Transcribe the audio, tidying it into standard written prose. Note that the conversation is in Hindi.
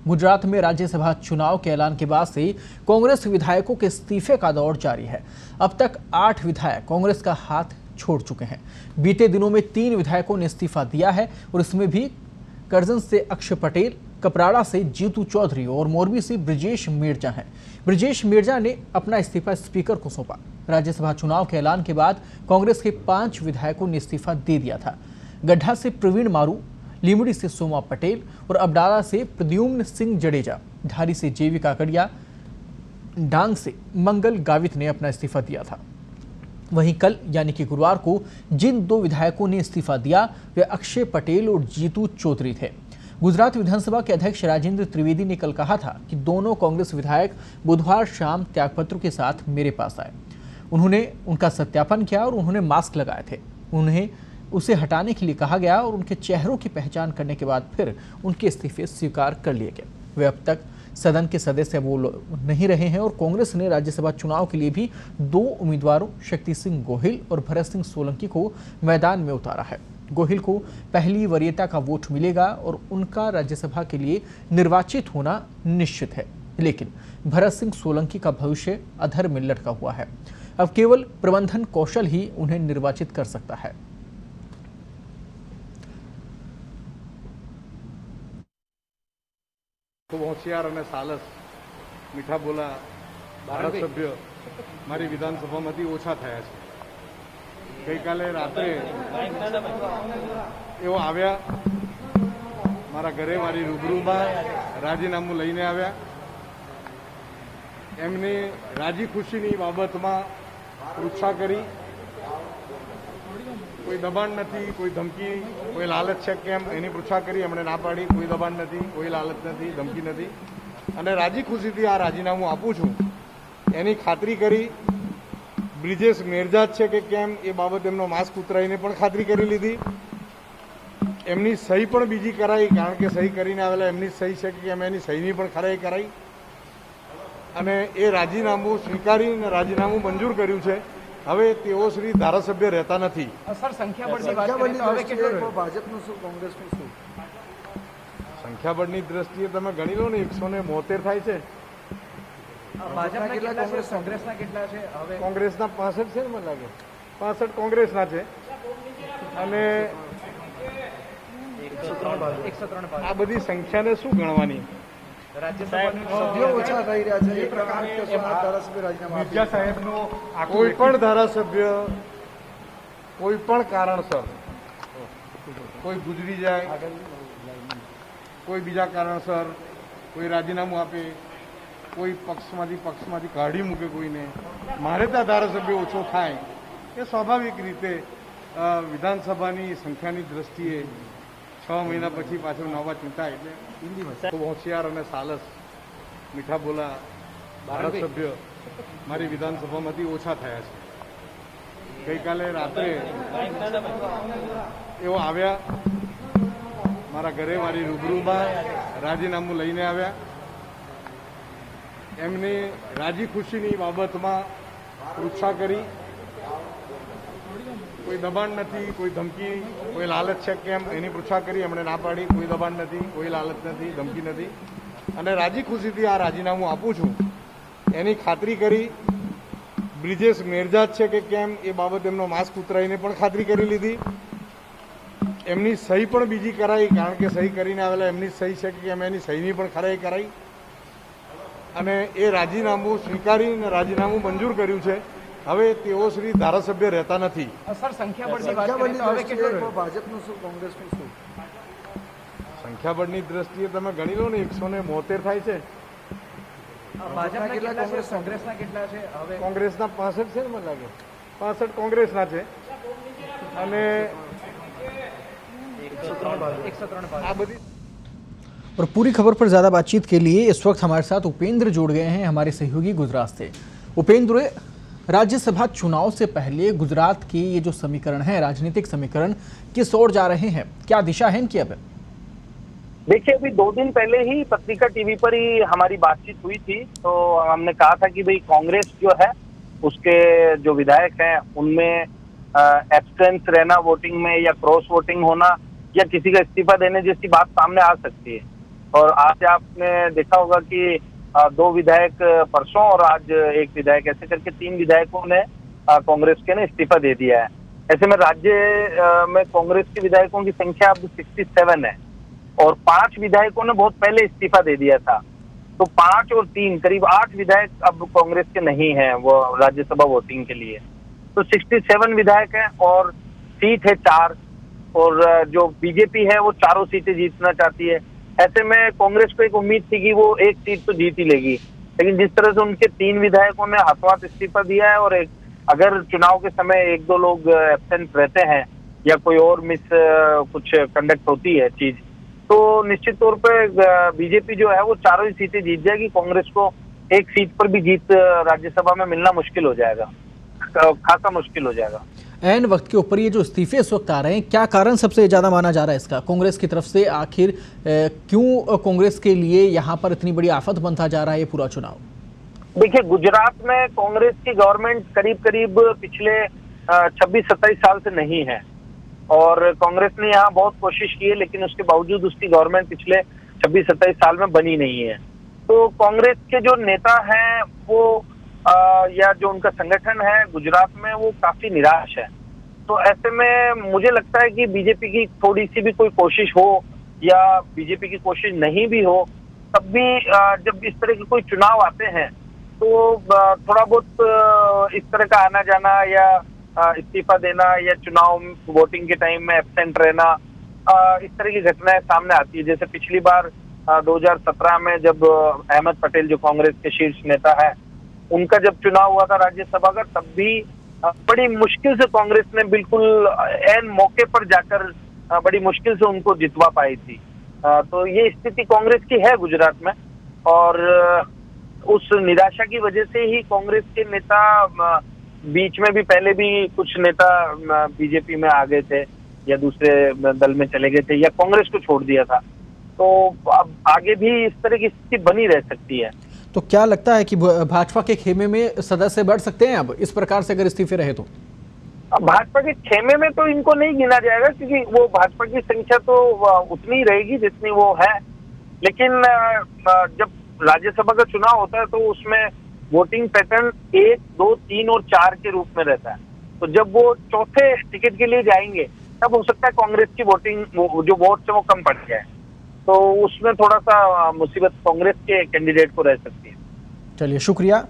गुजरात में राज्यसभा चुनाव के ऐलान के बाद से कांग्रेस विधायकों के इस्तीफे का दौर जारी है। अब तक 8 विधायक कांग्रेस का हाथ छोड़ चुके हैं। बीते दिनों में 3 विधायकों ने इस्तीफा दिया है और इसमें भी करजन से अक्षय पटेल, कपराड़ा से जीतू चौधरी और मोरबी से ब्रिजेश मेरजा हैं। ब्रिजेश मेरजा ने अपना इस्तीफा स्पीकर को सौंपा। राज्यसभा चुनाव के ऐलान के बाद कांग्रेस के 5 विधायकों ने इस्तीफा दे दिया था। गड्ढा से प्रवीण मारू, लीमड़ी से सोमा पटेल और अबडाला से प्रद्युम्न सिंह जडेजा, धारी से जेवी काकड़िया, डांग से मंगल गावित ने अपना इस्तीफा दिया था। वहीं कल यानी कि गुरुवार को जिन 2 विधायकों ने इस्तीफा दिया वे अक्षय पटेल और जीतू चौधरी थे। गुजरात विधानसभा के अध्यक्ष राजेंद्र त्रिवेदी ने कल कहा था कि दोनों कांग्रेस विधायक बुधवार शाम त्यागपत्र के साथ मेरे पास आए। उन्होंने उनका सत्यापन किया और उन्होंने मास्क लगाए थे। उन्हें उसे हटाने के लिए कहा गया और उनके चेहरों की पहचान करने के बाद फिर उनके इस्तीफे स्वीकार कर लिए गए। वे अब तक सदन के सदस्य वो नहीं रहे हैं और कांग्रेस ने राज्यसभा चुनाव के लिए भी 2 उम्मीदवारों शक्ति सिंह गोहिल और भरत सिंह सोलंकी को मैदान में उतारा है। गोहिल को पहली वरीयता का वोट मिलेगा और उनका राज्यसभा के लिए निर्वाचित होना निश्चित है, लेकिन भरत सिंह सोलंकी का भविष्य अधर में लटका हुआ है। अब केवल प्रबंधन कौशल ही उन्हें निर्वाचित कर सकता है। खूब होशियार और सालस मीठा बोला धारासभ्य मारी विधानसभामांथी ओछा थया छे। गई काले रात्रे एवो आव्या मारा घरे मारी रूबरूमां राजीनामું लईने आव्या। एमने राजी खुशीनी बाबतमां पृच्छा करी। कोई दबाण नहीं, कोई धमकी, कोई लालच है केम एनी पृच्छा करी। एमणे ना पाड़ी, कोई दबाण नहीं, कोई लालच नहीं, धमकी नहीं अने राजी खुशीथी आ राजीनामું आपું છું एनी खातरी करी। ब्रिजेश मेरजा है कि केम ए बाबत एमनो मास्क उतराईने पण खातरी करी लीधी। एमनी सही पण बीजी कराई, कारण के सही करीने आवेला एमनी सही है कि केम एनी सहीनी पण खराई कराई अने ए राजीनामું स्वीकारीने राजीनामું मंजूर कर्युं छे। હવે તેઓ શ્રી ધારાસભ્ય રહેતા નથી। સર સંખ્યાબળની વાત કરીએ તો હવે કેટલો ભાજપનું શું કોંગ્રેસનું શું સંખ્યાબળની દ્રષ્ટિએ તમે ગણી લો ને 173 થાય છે। ભાજપના કેટલા છે, કોંગ્રેસના કેટલા છે? હવે કોંગ્રેસના 65 છે ને મને લાગે 65 કોંગ્રેસના છે અને 103 આ બધી સંખ્યાને શું ગણવાની? સભ્યો ઓછા થઈ રહ્યા છે એ પ્રકારે ધારાસભ્ય રાજીનામું મિર્જા સાહેબનો કોઈ પણ ધારાસભ્ય કોઈ પણ કારણસર કોઈ ગુજરી જાય, કોઈ બીજા કારણસર કોઈ રાજીનામું આપે, કોઈ પક્ષમાંથી કાઢી મૂકે કોઈને, મારે ત્યાં ધારાસભ્ય ઓછો થાય એ સ્વાભાવિક રીતે વિધાનસભાની સંખ્યાની દ્રષ્ટિએ 6 મહિના પછી પાછો નવા ચૂંટાય એટલે ખૂબ હોશિયાર અને સાલસ મીઠા બોલા ધારાસભ્ય મારી વિધાનસભામાંથી ઓછા થયા છે। ગઈકાલે રાત્રે એવો આવ્યા મારા ઘરે મારી રૂબરૂમાં રાજીનામું લઈને આવ્યા। એમને રાજી ખુશીની બાબતમાં પૃચ્છા કરી। कोई दबाण नहीं, कोई धमकी, कोई लालच है केम एनी पृच्छा करी। एमणे ना पाड़ी, कोई दबाण नहीं, कोई लालच नहीं, धमकी नहीं अने राजी खुशीथी आ राजीनामું आपું છું एनी खातरी करी। ब्रिजेश मेरजा है कि केम ए बाबत एमनो मास्क उतराईने पण खातरी करी लीधी। एमनी सही पण बीजी कराई, कारण के सही करीने आवेला एमनी सही है कि केम एनी सहीनी पण खराई कराई अने ए राजीनामું स्वीकारीने राजीनामું मंजूर कर्युं छे। હવે તેઓ શ્રી ધારાસભ્ય રહેતા નથી। સર સંખ્યાબળની વાત કરીએ તો હવે કેટલો ભાજપનું શું કોંગ્રેસનું શું સંખ્યાબળની દ્રષ્ટિએ તમે ગણી લો ને 173 થાય છે। ભાજપના કેટલા છે, કોંગ્રેસના કેટલા છે? હવે કોંગ્રેસના 65 છે ને મને લાગે 65 કોંગ્રેસના છે અને 103 આ બધી। और पूरी खबर पर ज्यादा बातचीत के लिए इस वक्त हमारे साथ उपेंद्र जुड़ गए हैं, हमारे सहयोगी गुजरात से। उपेंद्र, राज्यसभा चुनाव से पहले गुजरात के ये जो समीकरण है, राजनीतिक समीकरण किस ओर जा रहे हैं, क्या दिशा है इनकी? अब देखिए, अभी 2 दिन पहले ही पत्रिका टीवी पर ही हमारी बातचीत हुई थी, तो हमने कहा था कि भाई कांग्रेस जो है उसके जो विधायक हैं उनमें एब्सटेंस रहना वोटिंग में या क्रॉस वोटिंग होना या किसी का इस्तीफा देने जैसी बात सामने आ सकती है। और आज आपने देखा होगा कि 2 विधायक परसों और आज 1 विधायक, ऐसे करके 3 विधायकों ने कांग्रेस के ने इस्तीफा दे दिया है। ऐसे में राज्य में कांग्रेस के विधायकों की संख्या अब 67 है और 5 विधायकों ने बहुत पहले इस्तीफा दे दिया था। तो 5 और 3 करीब 8 विधायक अब कांग्रेस के नहीं हैं वो राज्यसभा वोटिंग के लिए। तो 67 विधायक हैं और सीट है 4 और जो बीजेपी है वो चारों सीटें जीतना चाहती है। ऐसे में कांग्रेस को एक उम्मीद थी कि वो 1 सीट तो जीत ही लेगी, लेकिन जिस तरह से उनके 3 विधायकों ने हाथों हाथ इस्तीफा दिया है और अगर चुनाव के समय 1-2 लोग एब्सेंट रहते हैं या कोई और कुछ कंडक्ट होती है चीज, तो निश्चित तौर पे बीजेपी जो है वो चारों ही सीटें जीत जाएगी। कांग्रेस को 1 सीट पर भी जीत राज्यसभा में मिलना मुश्किल हो जाएगा, खासा मुश्किल हो जाएगा। ऐन वक्त के ऊपर ये जो इस्तीफे इस वक्त आ रहे हैं, क्या कारण सबसे ज्यादा माना जा रहा है इसका कांग्रेस की तरफ से? आखिर क्यों कांग्रेस के लिए यहाँ पर इतनी बड़ी आफत बनता जा रहा है ये पूरा चुनाव? देखिए, गुजरात में कांग्रेस की गवर्नमेंट करीब पिछले 26-27 साल से नहीं है और कांग्रेस ने यहाँ बहुत कोशिश की है, लेकिन उसके बावजूद उसकी गवर्नमेंट पिछले 26-27 साल में बनी नहीं है। तो कांग्रेस के जो नेता हैं वो या जो उनका संगठन है गुजरात में वो काफी निराश है। तो ऐसे में मुझे लगता है कि बीजेपी की थोड़ी सी भी कोई कोशिश हो या बीजेपी की कोशिश नहीं भी हो, तब भी जब इस तरह के कोई चुनाव आते हैं तो थोड़ा बहुत इस तरह का आना जाना या इस्तीफा देना या चुनाव वोटिंग के टाइम में एब्सेंट रहना, इस तरह की घटनाएं सामने आती है। जैसे पिछली बार 2017 में जब अहमद पटेल जो कांग्रेस के शीर्ष नेता है, उनका जब चुनाव हुआ था राज्यसभा का, तब भी बड़ी मुश्किल से कांग्रेस ने बिल्कुल ऐन मौके पर जाकर बड़ी मुश्किल से उनको जितवा पाई थी। तो ये स्थिति कांग्रेस की है गुजरात में और उस निराशा की वजह से ही कांग्रेस के नेता बीच में भी पहले भी कुछ नेता बीजेपी में आ गए थे या दूसरे दल में चले गए थे या कांग्रेस को छोड़ दिया था। तो अब आगे भी इस तरह की स्थिति बनी रह सकती है। तो क्या लगता है कि भाजपा के खेमे में सदस्य बढ़ सकते हैं अब इस प्रकार से अगर इस्तीफे रहे तो? अब भाजपा के खेमे में तो इनको नहीं गिना जाएगा क्योंकि वो भाजपा की संख्या तो उतनी ही रहेगी जितनी वो है, लेकिन जब राज्यसभा का चुनाव होता है तो उसमें वोटिंग पैटर्न 1, 2, 3 और 4 के रूप में रहता है। तो जब वो चौथे टिकट के लिए जाएंगे तब हो सकता है कांग्रेस की वोटिंग जो वोट है वो कम पड़ जाए, तो उसमें थोड़ा सा मुसीबत कांग्रेस के कैंडिडेट को रह सकती है। चलिए, शुक्रिया।